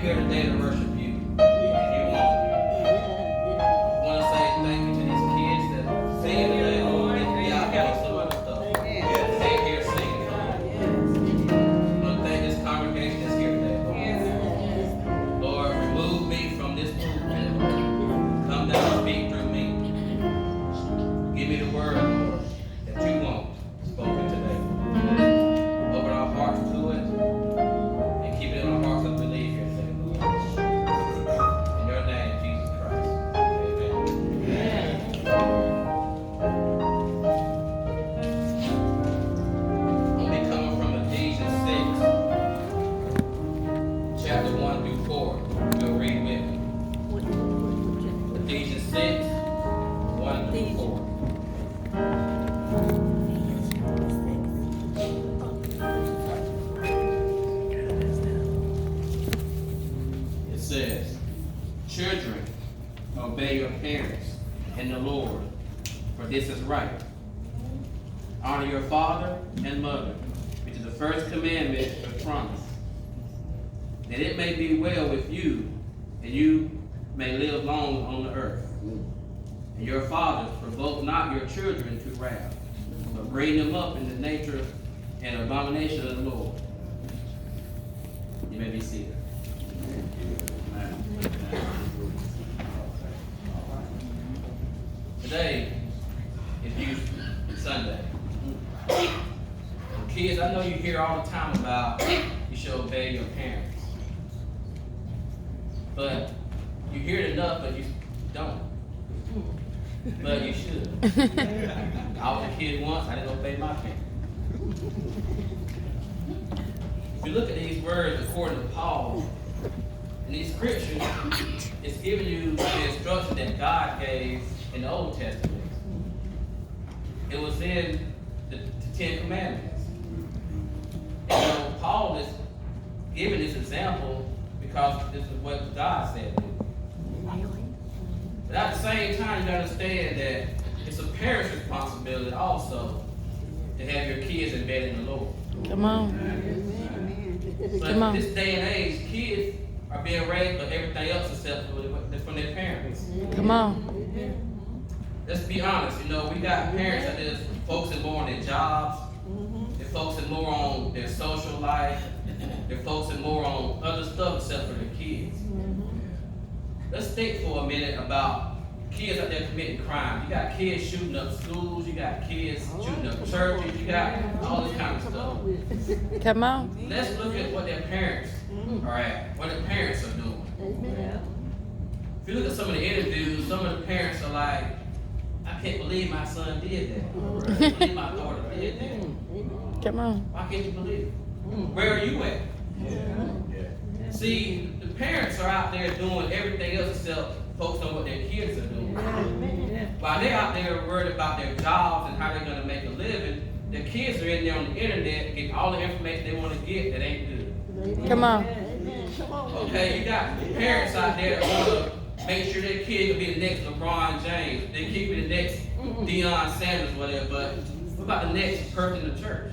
you're here today to worship you, and you want to say thank you to these kids that sing today, Lord. They can be out doing some other stuff. Stay here singing, Lord. I want to thank this congregation that's here today, Lord. Lord, remove me from this pulpit, Lord. Come down and speak through me. Give me the word, Lord, that you want spoken today. Open our hearts to it and keep it in our hearts as we leave here today, Lord. In your name, Jesus Christ. Amen. I'll be coming from Ephesians 6, chapter 1 through 4. You'll read with me. Ephesians 6, 1 through 4. It says, children, obey your parents in the Lord, for this is right. Honor your father and mother, which is the first commandment with promise, that it may be well with you, and you may live long on the earth. And your fathers provoke not your children to wrath, but bring them up in the nature and abomination of the Lord. You may be seated. Today is Youth Sunday. And kids, I know you hear all the time about you should obey your parents. But you hear it enough, but you don't. But you should. I was a kid once, I didn't obey my parents. If you look at these words according to Paul, in these scriptures, it's giving you the instruction that God gave in the Old Testament. It was in the Ten Commandments. And so Paul is giving this example because this is what God said. But at the same time, you understand that it's a parent's responsibility also to have your kids embedded in the Lord. Come on. But in this day and age, kids are being raised by everything else except from their parents. Come on. Let's be honest, we got parents that is focusing more on their jobs, they're focusing more on their social life, they're focusing more on other stuff except for their kids. Let's think for a minute about kids out there committing crime. You got kids shooting up schools, you got kids shooting up churches, you got all this kind of stuff. Come on. Let's look at what their parents are at, what their parents are doing. If you look at some of the interviews, some of the parents are like, I can't believe my son did that. I can't believe my daughter did that. Come on. Why can't you believe it? Where are you at? See, the parents are out there doing everything else except focus on what their kids are doing. While they're out there worried about their jobs and how they're going to make a living, their kids are in there on the internet getting all the information they want to get that ain't good. Come on. Okay, you got parents out there that want to make sure their kid will be the next LeBron James. They keep it the next Deion Sanders, whatever. But what about the next person in the church?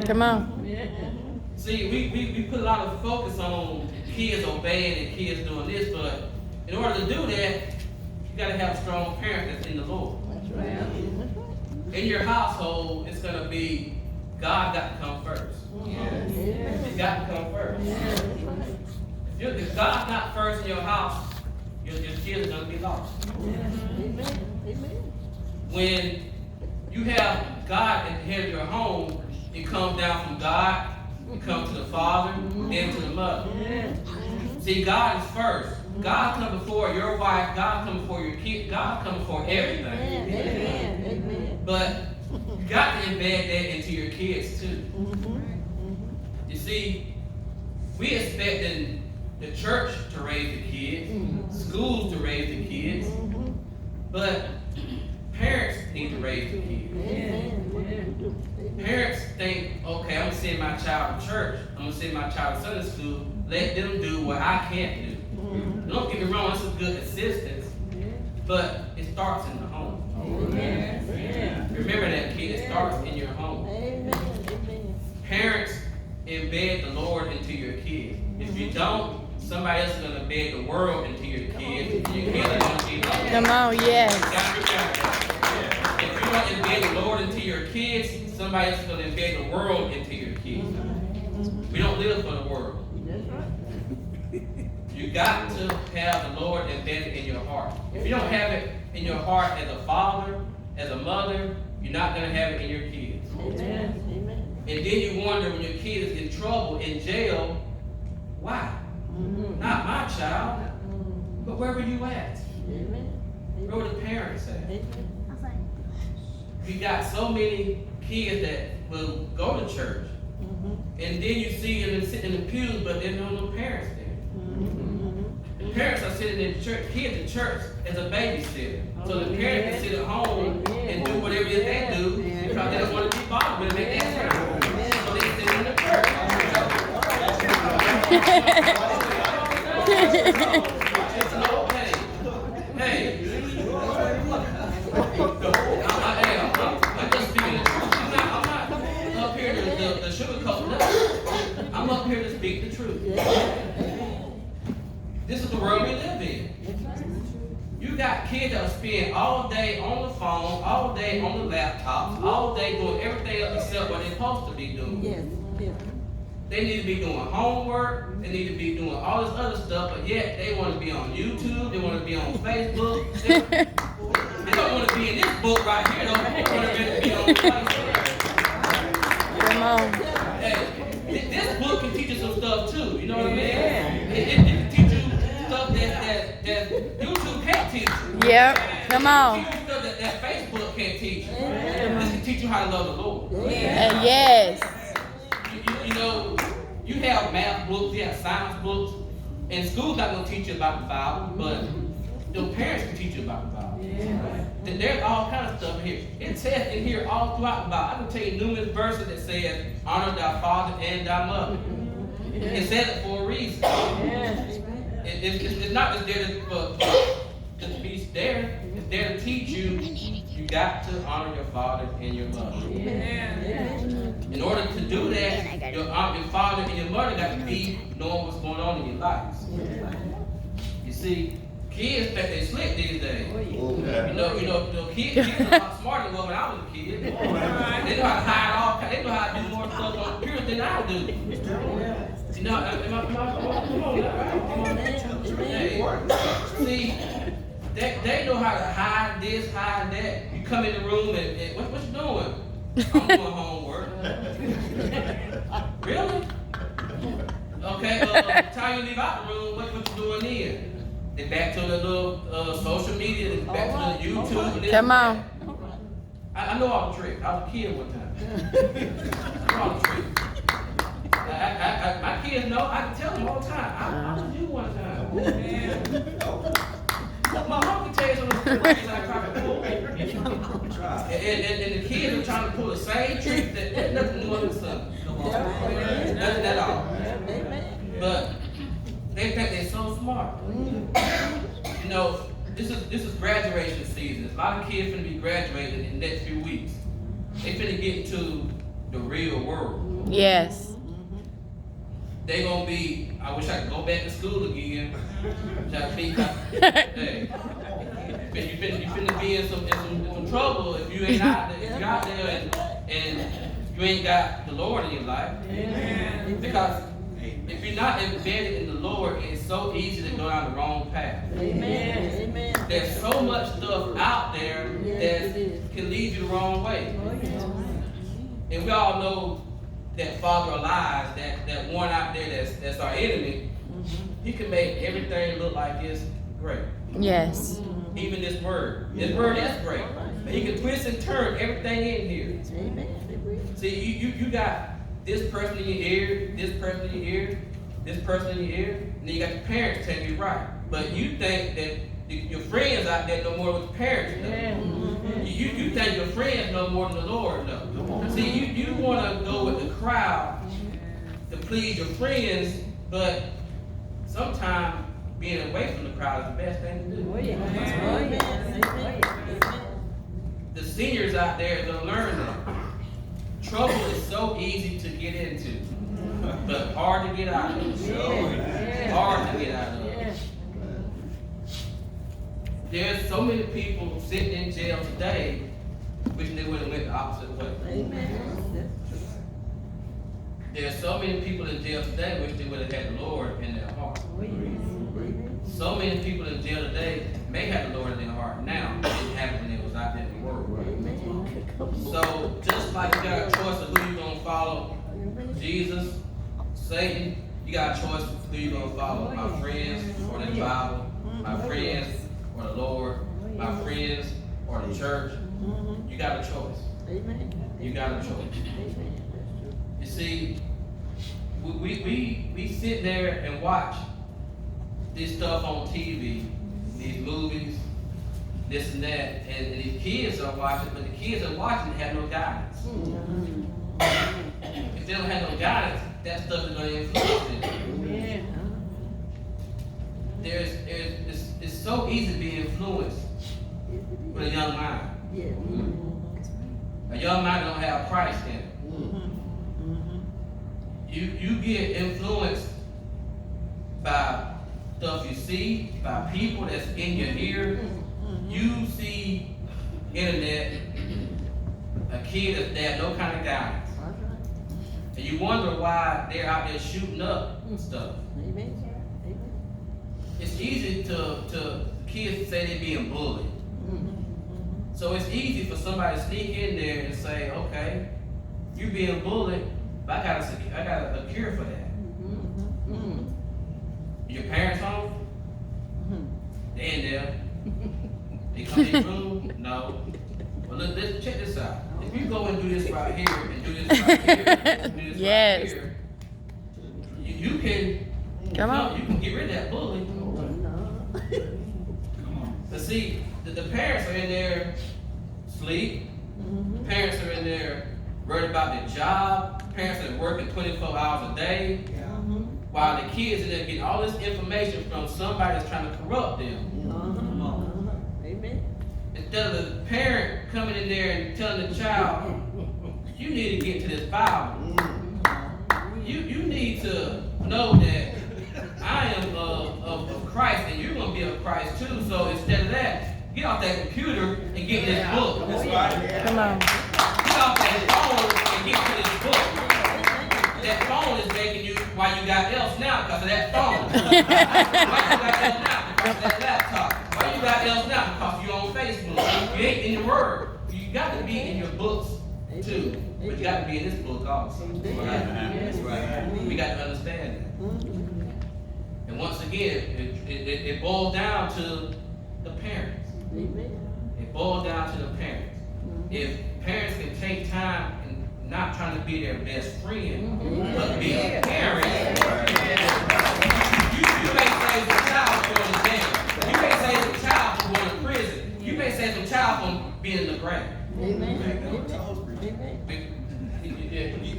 Come on. See, we put a lot of focus on kids obeying and kids doing this, but in order to do that, you got to have a strong parent that's in the Lord. In your household, it's going to be God got to come first. It's got to come first. If God's not first in your house, your kids are going to be lost. When you have God at the head of your home, it comes down from God, it comes to the father, then to the mother. See, God is first. God comes before your wife, God comes before your kids, God comes before everything. But you got to embed that into your kids too. You see, we expecting the church to raise the kids, schools to raise the kids, but parents need to raise the kids. Parents think, okay, I'm going to send my child to church, I'm going to send my child to Sunday school, let them do what I can't do. Don't get me wrong, it's a good assistance, but it starts in the home. Remember that, kid, it starts in your home. Parents embed the Lord into your kids. If you don't, somebody else is going to embed the world into your kids. And your kids are going to be like, Come on, yes. if you want to embed the Lord into your kids, somebody else is going to embed the world into your kids. We don't live for the world. You got to have the Lord embedded in your heart. If you don't have it in your heart as a father, as a mother, you're not going to have it in your kids. Amen. And then you wonder when your kid is in trouble, in jail, why? Not my child. But where were you at? Where were the parents at? You got so many kids that will go to church, and then you see them sitting in the pews, but there's no parents there. The parents are sitting in church, kids in church as a babysitter. So the parents can sit at home and do whatever it is they do because they don't want to be bothered when they ask her. So they sit in the church. Hey. I'm just speaking the truth. I'm not up here to sugarcoat nothing. I'm up here to speak the truth. This is the world we live in. You got kids that spend all day on the phone, all day on the laptops, all day doing everything else except what they're supposed to be doing. They need to be doing homework, they need to be doing all this other stuff, but yet they want to be on YouTube, they want to be on Facebook. They don't want to be in this book right here, though. They want to be on Come on. Hey, this book can teach you some stuff too, you know what I mean? It can teach you stuff that YouTube can't teach you. Yep. Come on. It can teach you stuff that Facebook can't teach you. This can teach you how to love the Lord. Yes. You know, you have math books, you have science books, and school's not going to teach you about the Bible, but your parents can teach you about the Bible. There's all kinds of stuff here. It says in here all throughout the Bible. I can tell you numerous verses that says, honor thy father and thy mother. It says it for a reason. It's not just there to be there. It's there to teach you. You got to honor your father and your mother. In order to do that, your father and your mother got to be knowing what's going on in your lives. You see, kids think they slick these days. You know, kids are a lot smarter than when I was a kid. They know how to hide all. They know how to do more stuff on computers than I do. You know, come on. Hey, see, they know how to hide this, hide that. You come in the room and what you doing? I'm doing homework. Really? Okay, time you leave out the room, what you doing then? Then back to the little social media, then back to the YouTube. And Come on. I know all the tricks. I was a kid one time. I know all the tricks. My kids know, I can tell them all the time. I was you one time. My mom can tell you some of the tricks I try to pull. And the kids are trying to pull the same tricks that nothing new under the sun. Nothing at all. But they think they're so smart. You know, this is graduation season. A lot of kids finna be graduating in the next few weeks. They finna get into the real world. Yes. They gonna be, I wish I could go back to school again. Hey, you finna be in some trouble if you ain't out there, if you're out there and you ain't got the Lord in your life. Because if you're not embedded in the Lord, it's so easy to go down the wrong path. There's so much stuff out there that can lead you the wrong way. And we all know that father of lies, that one out there that's our enemy, he can make everything look like it's great. Yes. Even this word is great. But he can twist and turn everything in here. See, you got this person in your ear, this person in your ear, this person in your ear, and then you got your parents telling you right. But you think that your friends out there know more than the parents know. You think your friends know more than the Lord knows. See, you want to go with the crowd to please your friends, but sometimes being away from the crowd is the best thing to do. The seniors out there are going to learn that. Trouble is so easy to get into, but hard to get out of. Hard to get so many people sitting in jail today, wishing they would have went the opposite way. Amen. There's so many people in jail today, wish they would have had the Lord in their heart. So many people in jail today may have the Lord in their heart now. It didn't happen when they was out there in the world. So just like you got a choice of who you're gonna follow, Jesus, Satan, you got a choice of who you're gonna follow. My friends or the Bible, my friends or the Lord, my friends or the church. You got a choice. You got a choice. You see, we sit there and watch this stuff on TV, these movies, this and that, and these kids are watching, but the kids are watching and have no guidance. If they don't have no guidance, that stuff is going to influence them. It's so easy to be influenced with a young mind. A young mind don't have Christ in it. You get influenced by stuff you see, by people that's in your ear. You see internet, a kid that has no kind of guidance. And you wonder why they're out there shooting up stuff. It's easy to kids say they're being bullied. So it's easy for somebody to sneak in there and say, okay, you're being bullied, but I got a cure for that. Your parents home? They in there. They come in your room? No. Well, let's check this out. If you go and do this right here, and do this right here, and do this Yes. right here, you can, Come on. you can get rid of that bully. But see, the parents are in there sleep. Parents are in there worried about their job. Parents are working 24 hours a day. While the kids in there getting all this information from somebody that's trying to corrupt them. Instead of the parent coming in there and telling the child, you need to get to this Bible. You need to know that I am of Christ and you're going to be of Christ too. So instead of that, get off that computer and get this book. That's right. Come on. Get off that phone and get to this book. That phone is making you why you got else now because of that phone. Why you got else now? Because of that laptop. Why you got else now? Because you on Facebook. You ain't in your word. You got to be in your books too. But you got to be in this book also. That's right. We got to understand that. And once again, it boils down to the parents. It boils down to the parents. If parents can take time and not trying to be their best friend, but be a parent, you may save the child from going to jail. You may save the child from going to prison. You may save the child from being in the grave.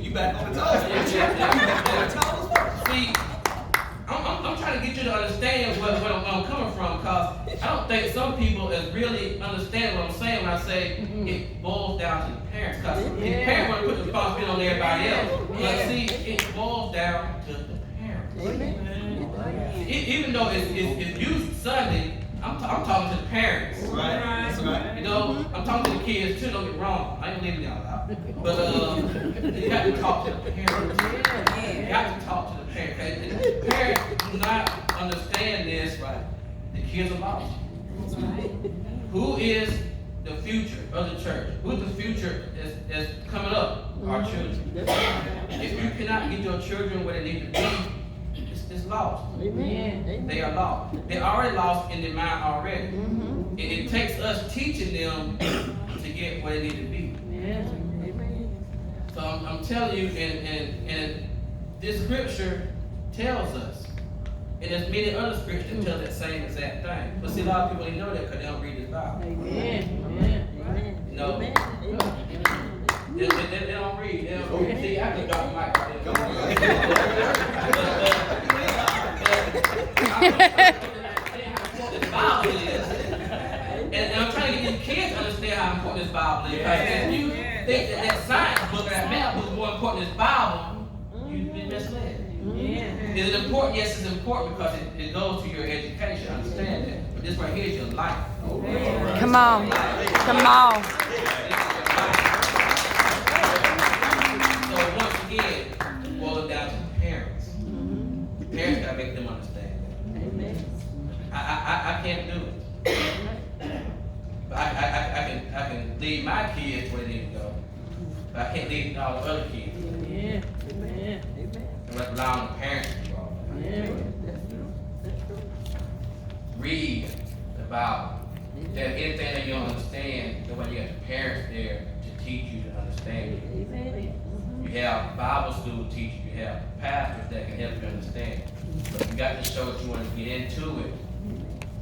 You back on the toes. See, I'm trying to get you to understand where I'm coming from, because I don't think some people really understand what I'm saying when I say it boils down to the parents. Because the parents want to put the responsibility on everybody else. But see, it boils down to the parents. Even though it's used Sunday, I'm talking to the parents. That's right. You know, I'm talking to the kids too, don't get me wrong. I ain't leaving y'all out. But you got to talk to the parents. You got to talk to the parents. If the parents do not understand this, the kids are lost. Who is the future of the church? Who's the future that's coming up? Our children. If you cannot get your children where they need to be, it's lost. They are lost. They're already lost in their mind already. It takes us teaching them to get where they need to be. So I'm telling you, and this scripture tells us, and there's many other scriptures that tell that same exact thing. But see, a lot of people don't know that because they don't read this Bible. You know, they don't read. They don't read. See, I can drop the mic right there. The Bible is, and I'm trying to get these kids to understand how important this Bible is. Because if you think that science book or that math book is more important than this Bible, you've been misled. Is it important? Yes, it's important because it goes to your education. Understand that. But this right here is your life. Come on. Come on. So once again, it boils down to the parents. The parents gotta make them understand that. I can't do it. But I can lead my kids where they need to go. But I can't lead all the other kids. And rely on the parents to do all that. Read about that anything that you don't understand, the way you got the parents there to teach you to understand it. You have Bible school teachers, you have pastors that can help you understand. But you got to show that you want to get into it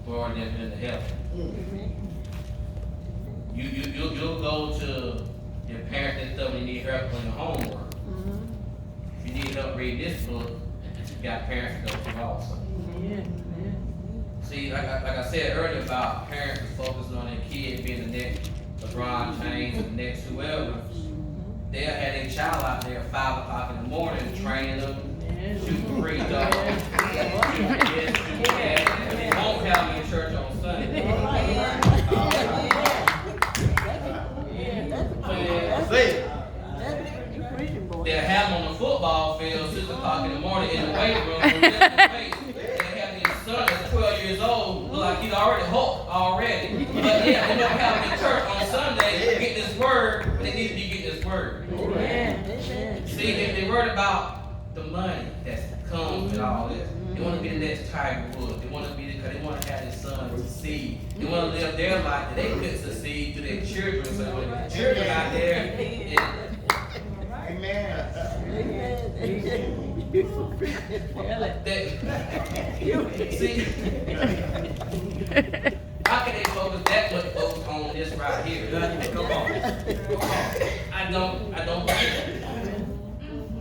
for them to help. You'll go to your parents and stuff when you need help on your homework. If you need help reading this book, you got parents to go to also. See, like I said earlier about parents focusing on their kid being the next LeBron James, the next whoever, they'll have their child out there at 5 o'clock in the morning training them, shooting free throws, shooting this, shooting that. They won't have them in church on Sunday. They'll have them on the football field 6 o'clock in the morning in the weight room. They have their son that's 12 years old, look like he's already hooked already. But yeah, they don't have him in church on Sunday to get this word, but they need to be getting this word. See, they worried about the money that comes with all this. They want to be the next Tiger Woods. They want to be because they want to have their son succeed. They want to live their life that they couldn't succeed to their children. So when the children out there, see, how can they focus that much focus on this right here? Come on. I don't.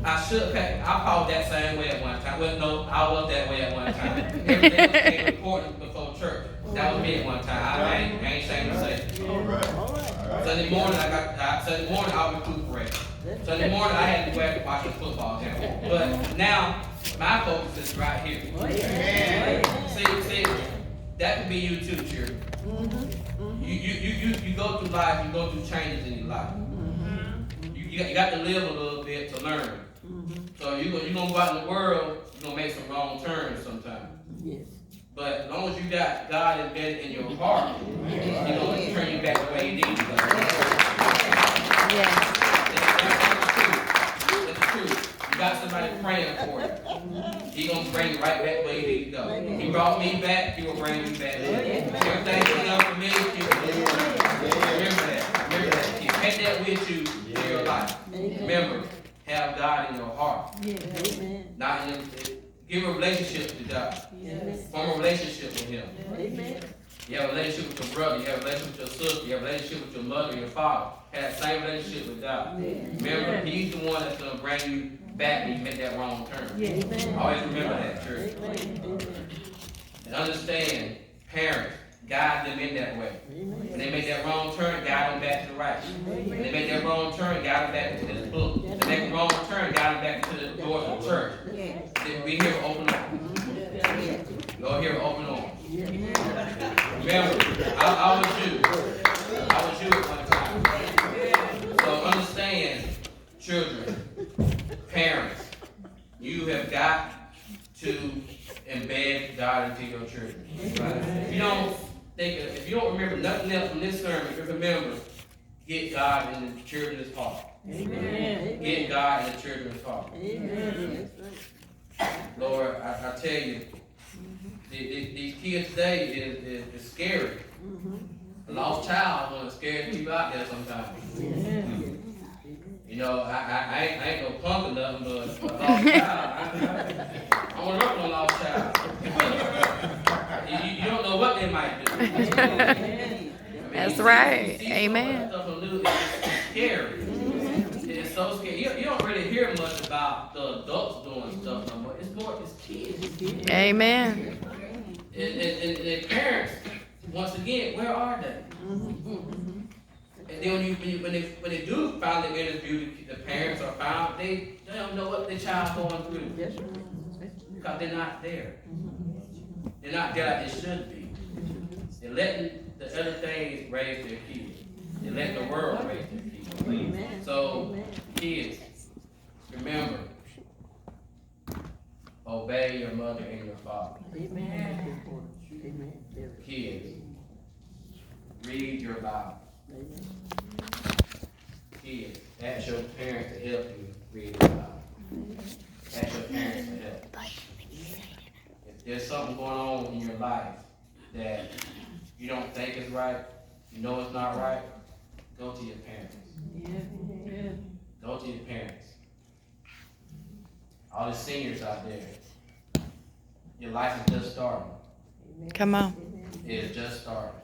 I should. Okay, I felt that same way at one time. Well, no, I was that way at one time. Everything became important before church. That was me at one time. I ain't ashamed to say it. Sunday morning, Sunday morning I'll recuperate. Sunday morning I had to go back and watch the football game. But now my focus is right here. See, that can be you too, children. You go through life, you go through changes in your life. You got to live a little bit to learn. So you're gonna go out in the world, you're gonna make some wrong turns sometimes. But as long as you got God embedded in your heart, He's gonna turn you back the way He needs to go. That's the truth. You got somebody praying for you. He's gonna bring you right back where you need to go. He brought me back, He will bring you back. Everything He's done for me, He will do. Remember that. Take that with you in your life. Remember, have God in your heart. Not in give a relationship to God. Form a relationship with Him. You have a relationship with your brother, you have a relationship with your sister, you have a relationship with your mother, your father. Have that same relationship with God. Remember, He's the one that's going to bring you back when you make that wrong turn. Always remember that, church. And understand, parents, guide them in that way. When they make that wrong turn, guide them back to the right. When they make that wrong turn, guide them back into this book. When they make a wrong turn, guide them back into the doors of the church. We here for open arms. Go here for open arms. Remember, I was you. I was you at one time. So understand, children, parents, you have got to embed God into your children. If you don't remember nothing else from this sermon, just remember, get God in the children's heart. Get God in the children's heart. Lord, I tell you, these kids today is scary. A lost child is one of the scariest people out there sometimes. You know, I ain't no punk or nothing, but a lost child, I want to work on a lost child. You don't know what they might do. That's right. Amen. It's scary. It's so scary. You don't really hear much about the adults doing stuff no more. It's kids. Amen. And parents, once again, where are they? And then when they do finally interview the parents or found, they don't know what their child's going through. Because they're not there. They're not there like they should be. They're letting the other things raise their kids. They let the world raise their kids. Amen. So, kids, remember, obey your mother and your father. Amen. Amen. Kids, read your Bible. Kids, ask your parents to help you read your Bible. Ask your parents to help. If there's something going on in your life that you don't think is right, you know it's not right, go to your parents. Go to your parents. All the seniors out there, your life is just starting. Come on. It is just starting.